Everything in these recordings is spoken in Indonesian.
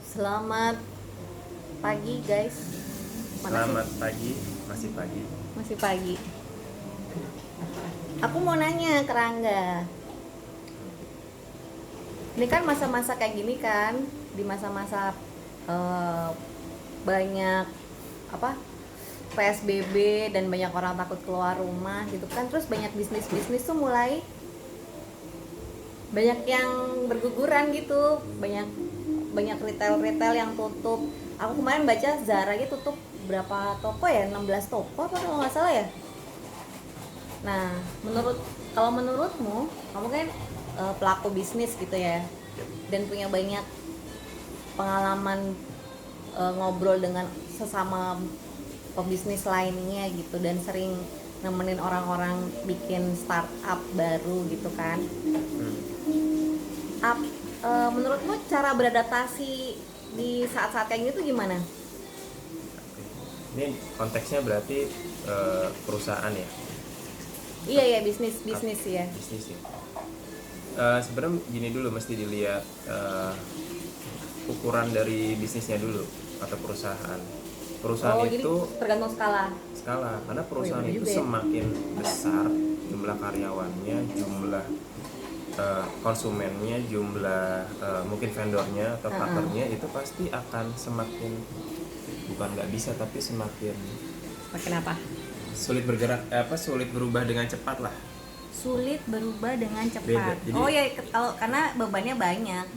Selamat pagi guys. Mana sih? Selamat pagi, masih pagi. Masih pagi. Aku mau nanya ke Rangga. Ini kan masa-masa kayak gini kan, di masa-masa eh, banyak apa PSBB dan banyak orang takut keluar rumah gitu kan. Terus banyak bisnis-bisnis tuh mulai banyak yang berguguran gitu, banyak banyak retail yang tutup. Aku kemarin baca Zara gitu tutup berapa toko ya, 16 toko apa kalau nggak salah ya. Nah, kalau menurutmu, kamu kan pelaku bisnis gitu ya, dan punya banyak pengalaman ngobrol dengan sesama pebisnis lainnya gitu, dan sering nemenin orang-orang bikin startup baru gitu kan. Menurutmu cara beradaptasi di saat-saat kayak gitu gimana? Ini konteksnya berarti perusahaan ya? Iya ya, bisnis ya. Bisnis ya. Sebenarnya gini dulu, mesti dilihat ukuran dari bisnisnya dulu atau perusahaan. Perusahaan Jadi itu tergantung skala. karena perusahaan bener itu juga ya. semakin besar jumlah karyawannya, jumlah konsumennya, jumlah mungkin vendornya atau partnernya, itu pasti akan semakin, bukan nggak bisa tapi semakin Makin apa? sulit bergerak, sulit berubah dengan cepat lah. Sulit berubah dengan cepat. Beda, jadi- Oh ya, kalau karena bebannya banyak.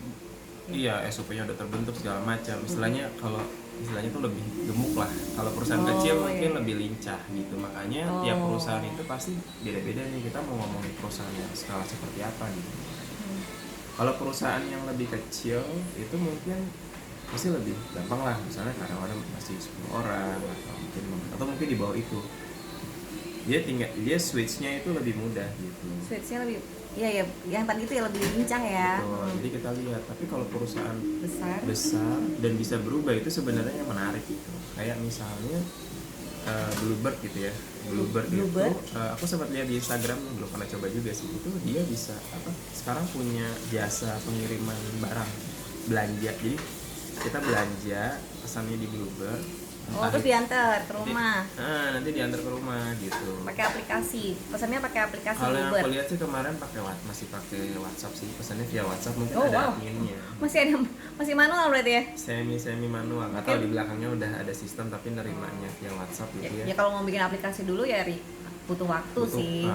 Iya, SOP-nya udah terbentuk segala macam. Istilahnya tuh lebih gemuk lah. Kalau perusahaan Oh, kecil iya. mungkin lebih lincah gitu. Makanya tiap perusahaan itu pasti beda-beda nih. Kita mau ngomongin perusahaan yang skala seperti apa gitu. Kalau perusahaan yang lebih kecil itu mungkin pasti lebih gampang lah. Misalnya karyawannya masih 10 orang atau mungkin di bawah itu. Dia switch-nya itu lebih mudah gitu. Switch-nya lebih, iya ya, yang tadi itu ya lebih lincah ya. Betul. Jadi kita lihat. Tapi kalau perusahaan Besar. dan bisa berubah itu sebenarnya yang menarik gitu. Kayak misalnya Bluebird gitu ya. Bluebird. Itu aku sempat lihat di Instagram, belum pernah coba juga sih. Itu dia bisa sekarang punya jasa pengiriman barang belanja. Jadi kita belanja, pesannya di Bluebird. Terus diantar ke rumah. Nanti diantar ke rumah gitu. Pakai aplikasi. Pesannya pakai aplikasi Kalau yang Uber. aku lihat sih kemarin masih pakai WhatsApp sih, pesannya via WhatsApp, mungkin Oh, ada wow. adminnya. Masih manual berarti ya? Semi manual, atau di belakangnya udah ada sistem tapi nerimanya via WhatsApp gitu ya. Ya kalau mau bikin aplikasi dulu ya butuh waktu sih.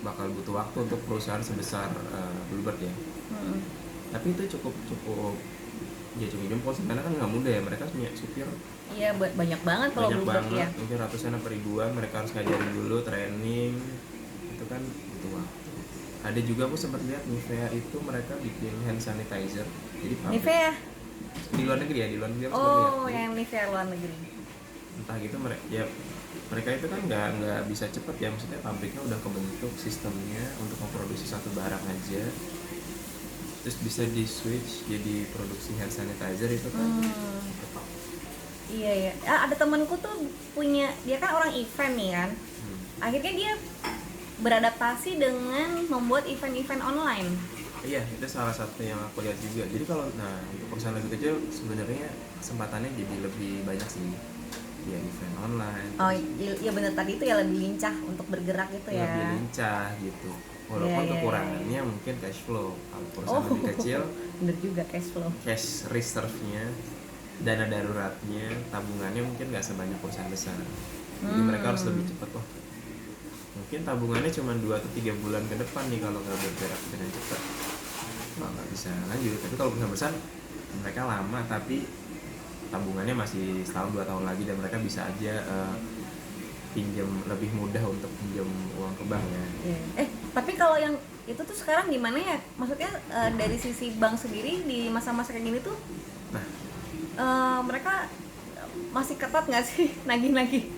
Bakal butuh waktu untuk perusahaan sebesar Bluebird ya. Tapi itu cukup ya cumi jempol sebenarnya, kan nggak mudah ya, mereka punya supir Iya, banyak banget kalau banyak Bluebird banget, ya. mungkin ratusan atau ribuan. Mereka harus ngajarin dulu, training, itu kan butuh waktu. Ada juga aku sempat lihat Nivea itu mereka bikin hand sanitizer, jadi pabrik. Nivea? Di luar negeri aku sempat lihat. Oh, yang Nivea luar negeri. Entah gitu mereka itu kan nggak bisa cepet ya, maksudnya pabriknya udah kebentuk sistemnya untuk memproduksi satu barang aja, terus bisa di switch jadi produksi hand sanitizer itu kan. Iya. Ada temanku tuh dia kan orang event nih kan. Akhirnya dia beradaptasi dengan membuat event-event online. Iya, itu salah satu yang aku lihat juga. Jadi kalau untuk perusahaan lebih kecil sebenarnya kesempatannya jadi lebih banyak sih. Ya, event online. Oh iya, bener, tadi itu ya lebih lincah untuk bergerak gitu ya. Lebih lincah gitu. Walaupun kekurangannya mungkin cash flow. Kalau perusahaan lebih kecil, bener juga, cash flow. cash reserve-nya, dana daruratnya, tabungannya mungkin nggak sebanyak perusahaan besar. Jadi mereka harus lebih cepat loh. Mungkin tabungannya cuma 2 atau 3 bulan ke depan nih kalau nggak bergerak dengan cepat. Nggak bisa lanjut. Tapi kalau perusahaan besar, mereka lama tapi tabungannya masih setahun 2 tahun lagi, dan mereka bisa aja pinjam, lebih mudah untuk pinjam uang ke bank ya. Tapi kalau yang itu tuh sekarang gimana ya? Maksudnya dari sisi bank sendiri di masa-masa kayak gini tuh, mereka masih ketat nggak sih nagih-nagih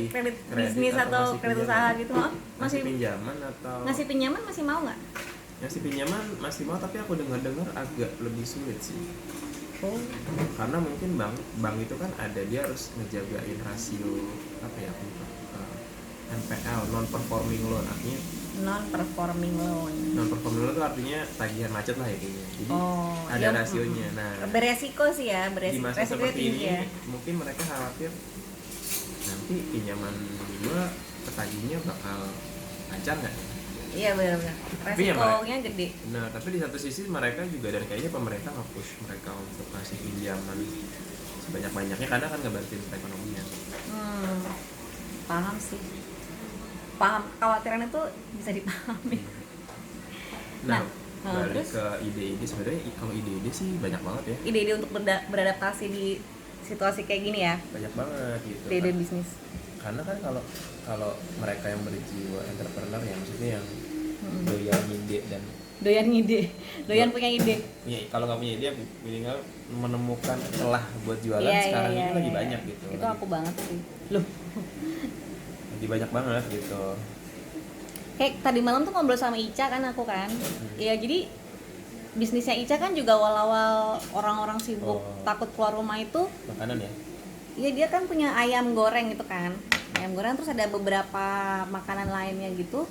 kredit bisnis atau kredit usaha gitu? Masih pinjaman atau ngasih pinjaman masih mau nggak? ngasih pinjaman masih mau, tapi aku dengar agak lebih sulit sih. Karena mungkin bank itu kan dia harus ngejagain rasio NPL, non performing loan, artinya non performing loan. Non performing loan itu artinya tagihan macet lah intinya. Jadi Oh, ada iya, rasionya. Nah, beresiko sih ya, di masa resikonya seperti tinggi ini ya. mungkin mereka khawatir nanti pinjaman gua ketagihnya bakal lancar nggak? Iya benar-benar. Tapi ya, Resikonya gede. Nah, tapi di satu sisi mereka juga, dan kayaknya pemerintah nge-push mereka untuk ngasih pinjaman sebanyak-banyaknya karena kan ngebantuin perekonomian. Paham sih. Paham, kekhawatiran itu bisa dipahami. Nah, Nah, balik terus? ke ide-ide, sebenarnya kalau ide-ide sih banyak banget ya. Ide-ide untuk beradaptasi di situasi kayak gini ya. Banyak banget gitu. Ide-ide Kan. bisnis. Karena kan kalau mereka yang berjiwa entrepreneur ya, maksudnya yang doyan ide dan Doyan ngide, doyan punya ide. ya, kalau nggak punya ide minimal menemukan celah buat jualan Iya, sekarang iya, ini lagi iya. banyak gitu. Itu aku banget sih. Loh, Lagi banyak banget gitu. kayak tadi malam tuh ngobrol sama Ica kan aku kan. Iya, jadi bisnisnya Ica kan juga awal-awal orang-orang sibuk takut keluar rumah itu. Makanan ya. Iya, dia kan punya ayam goreng gitu kan. Ayam goreng terus ada beberapa makanan lainnya gitu.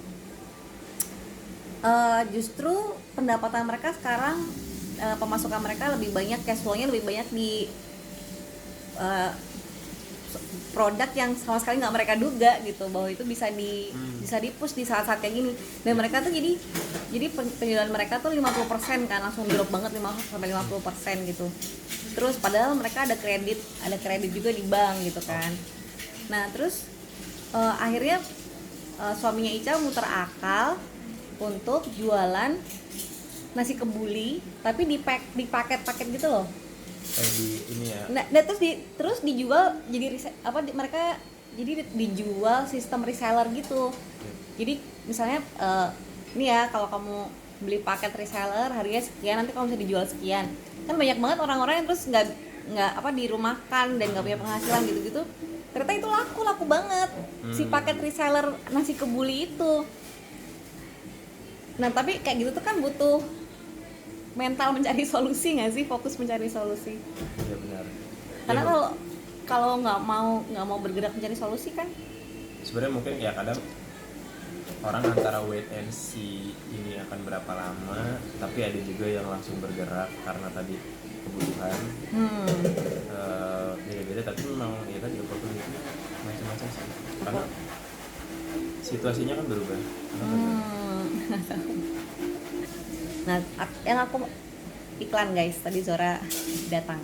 Justru pendapatan mereka sekarang, pemasukan mereka lebih banyak, cash flow-nya lebih banyak di produk yang sama sekali nggak mereka duga gitu, bahwa itu bisa di push di saat-saat kayak gini. Dan mereka tuh jadi penjualan mereka tuh 50% kan, langsung drop banget 50-50% gitu. Terus padahal mereka ada kredit juga di bank gitu kan. Nah terus akhirnya suaminya Ica muter akal untuk jualan nasi kebuli tapi di paket-paket gitu loh. Di ini ya. Nah, terus dijual jadi mereka jadi dijual sistem reseller gitu. Jadi misalnya ini ya, kalau kamu beli paket reseller harganya sekian, nanti kamu bisa dijual sekian. Kan banyak banget orang-orang yang terus nggak dirumahkan dan nggak punya penghasilan gitu-gitu. Ternyata itu laku banget si paket reseller nasi kebuli itu. Nah tapi kayak gitu tuh kan butuh mental mencari solusi nggak sih, fokus mencari solusi. Iya benar. Karena kalau nggak mau bergerak mencari solusi kan. Sebenarnya mungkin ya kadang orang antara wait and see ini akan berapa lama, tapi ada juga yang langsung bergerak karena tadi kebutuhan. Beda-beda, tapi memang ya tadi opportunity macam-macam sih. Karena situasinya kan berubah. Nah, yang aku iklan guys, tadi Zora datang.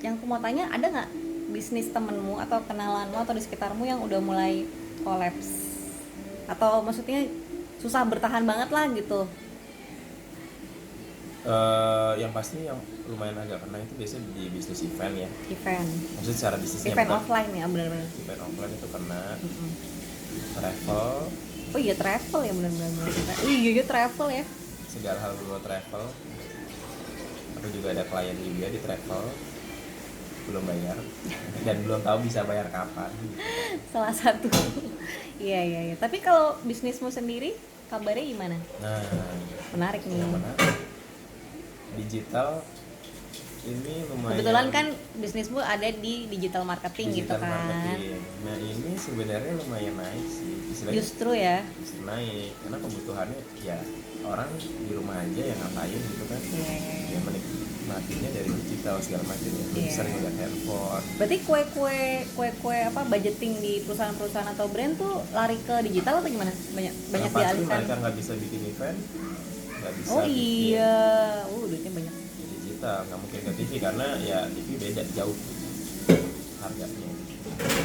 Yang aku mau tanya, ada nggak bisnis temenmu atau kenalanmu atau di sekitarmu yang udah mulai kolaps? Atau maksudnya susah bertahan banget lah gitu? Yang pasti yang lumayan agak kena itu biasanya di bisnis event ya. Event. Maksudnya secara bisnisnya Event bukan. offline ya, benar-benar. Event offline itu kena. Travel. Oh iya, travel ya, benar-benar. Iya travel ya. Segala hal berbau travel. Aku juga ada klien juga di travel, belum bayar dan belum tahu bisa bayar kapan. Salah satu. Iya. Tapi kalau bisnismu sendiri kabarnya gimana? Nah, Menarik nih. yang mana? Digital ini lumayan. Kebetulan kan bisnismu ada di digital marketing gitu digital kan. marketing. Nah ini sebenarnya lumayan naik sih. Istilahnya Justru ya. justru naik karena kebutuhannya ya orang di rumah aja yang ngapain gitu kan. Iya. Ya menikmatinya dari digital segala macam ya. Iya. Sering ngeliat handphone. Berarti kue apa budgeting di perusahaan-perusahaan atau brand tuh lari ke digital atau gimana? Banyak Yang pasti dialihkan. mereka nggak bisa bikin event, nggak bisa Oh bikin iya. Duitnya banyak. digital, nggak mungkin ke TV karena ya TV beda jauh harganya.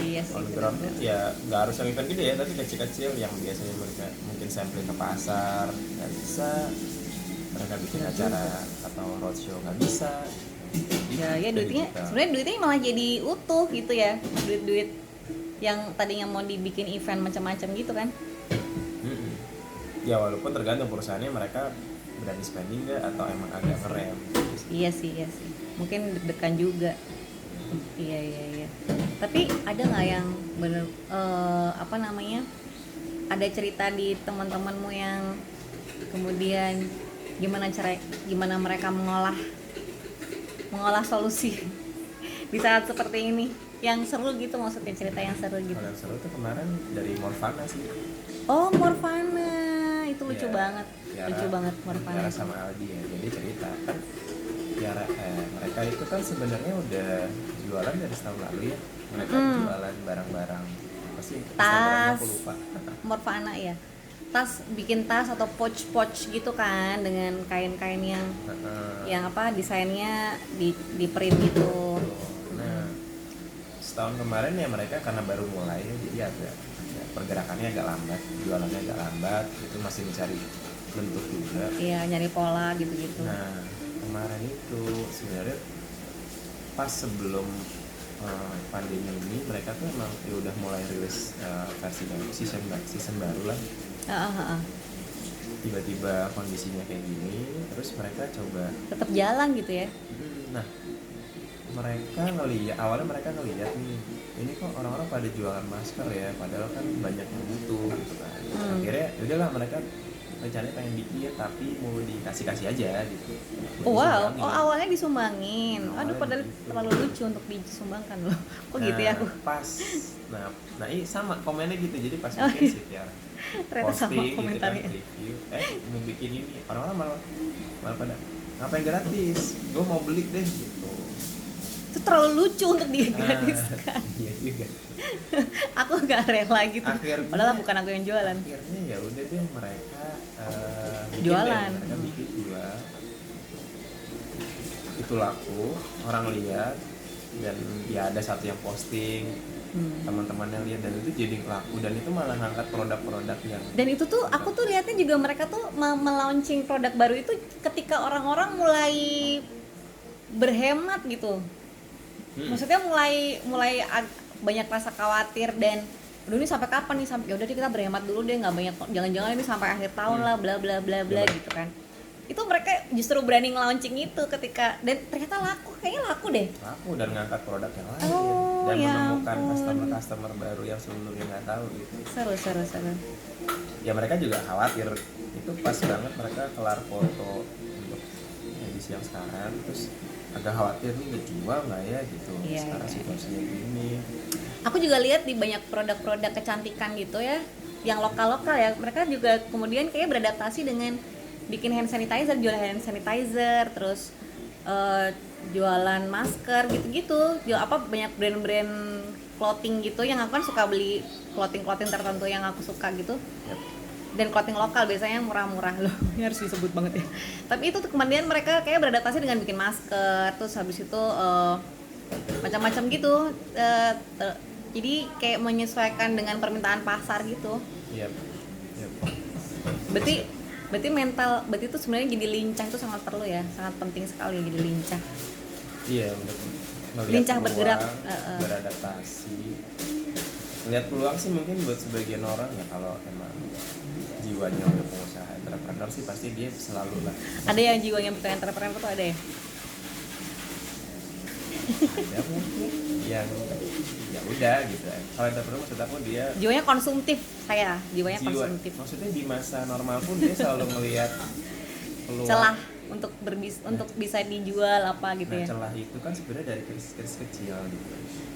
Iya sih. On ground tuh ya nggak harus yang event gede ya, tapi kecil-kecil yang biasanya mereka mungkin sampling ke pasar nggak bisa, mereka bikin acara atau roadshow nggak bisa. Ya duitnya sebenarnya duitnya malah jadi utuh gitu ya. Duit yang tadinya mau dibikin event macam-macam gitu kan. Ya walaupun tergantung perusahaannya, mereka berani spending nggak atau emang agak ngerem. Iya sih. Mungkin deg-degan juga. Iya. Tapi ada nggak yang bener ada cerita di teman-temanmu yang kemudian gimana mereka mengolah solusi di saat seperti ini yang seru gitu, maksudnya cerita yang seru gitu. Kalau yang seru tuh kemarin dari Morfana sih. Oh, Morfana itu lucu Ya, banget, Tiara, lucu banget Morfana. Tiara sama Aldi ya. Jadi cerita kan Tiara, mereka itu kan sebenarnya udah jualan dari setahun lalu ya. Mereka jualan barang-barang apa sih? Instagramnya Tas aku lupa. Morfana ya, tas, bikin tas atau pouch gitu kan dengan kain-kain yang apa, desainnya di print gitu. Nah, setahun kemarin ya mereka karena baru mulai jadi agak ya, pergerakannya agak lambat, jualannya agak lambat, itu masih mencari bentuk juga. Iya, nyari pola gitu-gitu. Nah, kemarin itu sebenarnya pas sebelum pandemi ini mereka tuh emang ya udah mulai rilis versi baru, season baru lah. Tiba-tiba kondisinya kayak gini, terus mereka coba Tetap jalan gitu ya. nah mereka awalnya mereka ngeliat nih, ini kok orang-orang pada jualan masker ya, padahal kan banyak yang butuh gitu kan. Akhirnya udahlah mereka rencananya pengen bikin tapi mau dikasih aja gitu. Oh, wow, Disumbangin. oh awalnya disumbangin. Aduh, Awalnya padahal begitu. terlalu lucu untuk disumbangkan loh. Kok gitu ya aku? Pas nah ini sama komennya gitu, jadi pas Oh, bikin iya. sih ya Ternyata sama posting gitu kan, komentarnya. review mau bikin ini, orang-orang malah pada ngapain gratis, gue mau beli deh gitu. Itu terlalu lucu untuk digratiskan. Iya juga. Aku gak rela gitu. Akhirnya- Padahal bukan aku yang jualan. Akhirnya ya udah deh mereka bikin Jualan. deh, mereka bikin jual, itu laku, orang lihat, dan ya ada satu yang posting, teman-temannya lihat dan itu jadi laku, dan itu malah ngangkat produk-produk yang Dan itu tuh aku tuh lihatnya juga mereka tuh melaunching produk baru itu ketika orang-orang mulai berhemat gitu. Maksudnya mulai banyak rasa khawatir dan udah ini sampai kapan nih, sampai ya udah deh kita berhemat dulu deh, nggak banyak, jangan-jangan ini sampai akhir tahun lah bla bla bla bla gitu kan. Itu mereka justru berani launching itu ketika, dan ternyata laku, kayaknya laku deh. laku dan ngangkat produk yang lain Oh, dan ya menemukan ampun. customer baru yang sebelumnya nggak tahu gitu. Seru. Ya mereka juga khawatir, itu pas banget mereka kelar foto untuk edisi yang sekarang, terus agak khawatir nih dijual nggak ya gitu. Iya, Sekarang iya. situasinya gini. Aku juga lihat di banyak produk-produk kecantikan gitu ya, yang lokal-lokal ya, mereka juga kemudian kayak beradaptasi dengan bikin hand sanitizer, jualan hand sanitizer, terus jualan masker gitu-gitu, jual apa, banyak brand-brand clothing gitu yang aku kan suka beli clothing tertentu yang aku suka gitu. Yap. Dan clothing lokal biasanya yang murah-murah loh, ini harus disebut banget ya. Tapi itu tuh kemudian mereka kayak beradaptasi dengan bikin masker, terus habis itu macam-macam gitu. Jadi kayak menyesuaikan dengan permintaan pasar gitu. Yap. Berarti mental, berarti itu sebenarnya jadi lincah itu sangat perlu ya, sangat penting sekali jadi lincah. Iya, untuk melihat Lincah peluang, bergerak, beradaptasi. Lihat peluang sih mungkin buat sebagian orang ya, kalau emang jiwanya udah pengusaha entrepreneur sih pasti dia selalu lah. Ada yang jiwanya bukan entrepreneur tuh ada ya? Ada mungkin yang ya udah gitu. Kalau entrepreneur maksud aku dia Jiwanya konsumtif, jiwanya konsumtif. maksudnya di masa normal pun dia selalu melihat peluang. Celah untuk untuk bisa dijual apa gitu Nah, ya. celah itu kan sebenarnya dari krisis kecil gitu.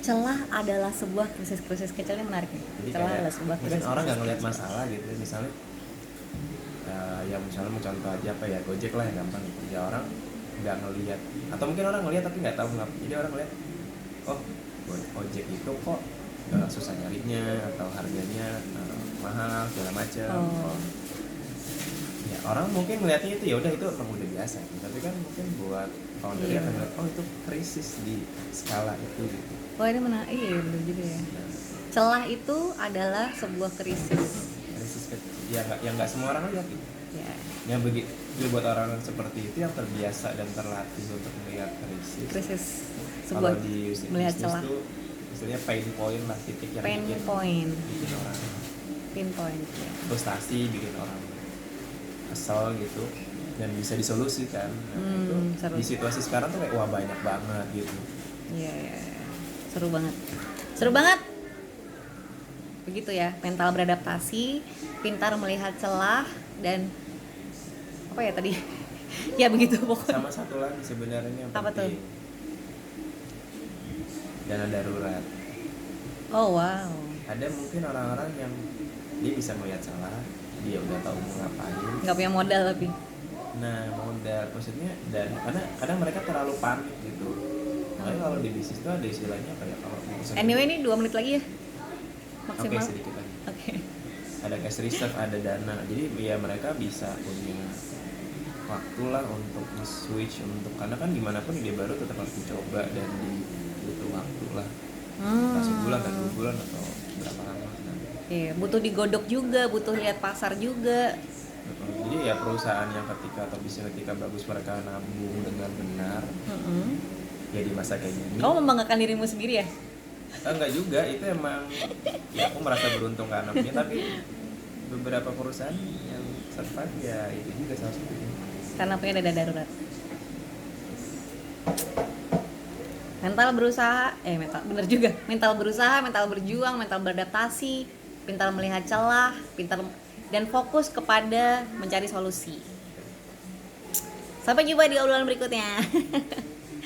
Celah adalah sebuah krisis kecil yang menarik nih. Jadi Celah kayak adalah sebuah mungkin krisis orang nggak kecil. ngelihat masalah gitu, misalnya yang misalnya mau contoh aja apa ya, Gojek lah yang gampang gitu. Ya orang nggak ngelihat, atau mungkin orang ngelihat tapi nggak tahu kenapa. Jadi orang ngelihat, oh Gojek itu kok susah nyarinya atau harganya mahal segala macam. Oh. Ya orang mungkin ngelihatnya itu ya udah itu emang udah biasa gitu. Tapi kan mungkin buat foundernya Iya. akan ngeliat, oh itu krisis di skala itu gitu. Oh, ini menarik, iya benar juga ya. Nah, Celah itu adalah sebuah krisis. krisis kecil yang nggak semua orang lihat gitu. Ya, Yang begitu buat orang seperti itu yang terbiasa dan terlatih untuk melihat krisis. krisis Kalau sebuah di melihat bisnis celah. tuh istilahnya pain point lah, titik yang Pain point. bikin orang Pinpoint ya. frustasi, bikin orang kesel gitu, dan bisa disolusikan. Nah, itu Seru. di situasi sekarang tuh kayak wah banyak banget gitu. Iya, seru banget. Seru banget. Begitu ya, mental beradaptasi, pintar melihat celah, dan apa ya tadi? Ya begitu pokoknya. Sama satu lagi sebenarnya yang Apa tuh? penting. dana darurat. Oh wow. Ada mungkin orang-orang yang dia bisa melihat salah, dia udah tahu mau ngapain. Nggak punya modal tapi. Nah, modal maksudnya, dan karena kadang mereka terlalu panik gitu. Makanya kalau di bisnis tuh ada istilahnya kayak kalau urusan Anyway ini 2 menit lagi ya oke, maksimal. sedikit lagi. Oke. Ada cash reserve, ada dana. Jadi ya mereka bisa punya waktu lah untuk switch, untuk karena kan gimana pun ide baru tetap harus dicoba dan butuh waktu lah. Entah sebulan atau 2 bulan atau berapa lama. Nah, Iya, butuh digodok juga, butuh lihat pasar juga. jadi ya perusahaan yang ketika atau bisnis ketika bagus mereka nabung dengan benar, ya di masa kayak gini. Kamu membanggakan dirimu sendiri ya? Enggak juga, itu emang ya aku merasa beruntung karena punya, tapi beberapa perusahaan yang survive ya itu juga salah satunya. Karena punya dana darurat. Mental berusaha, bener juga. Mental berusaha, mental berjuang, mental beradaptasi, pintar melihat celah, pintar dan fokus kepada mencari solusi. Sampai jumpa di obrolan berikutnya.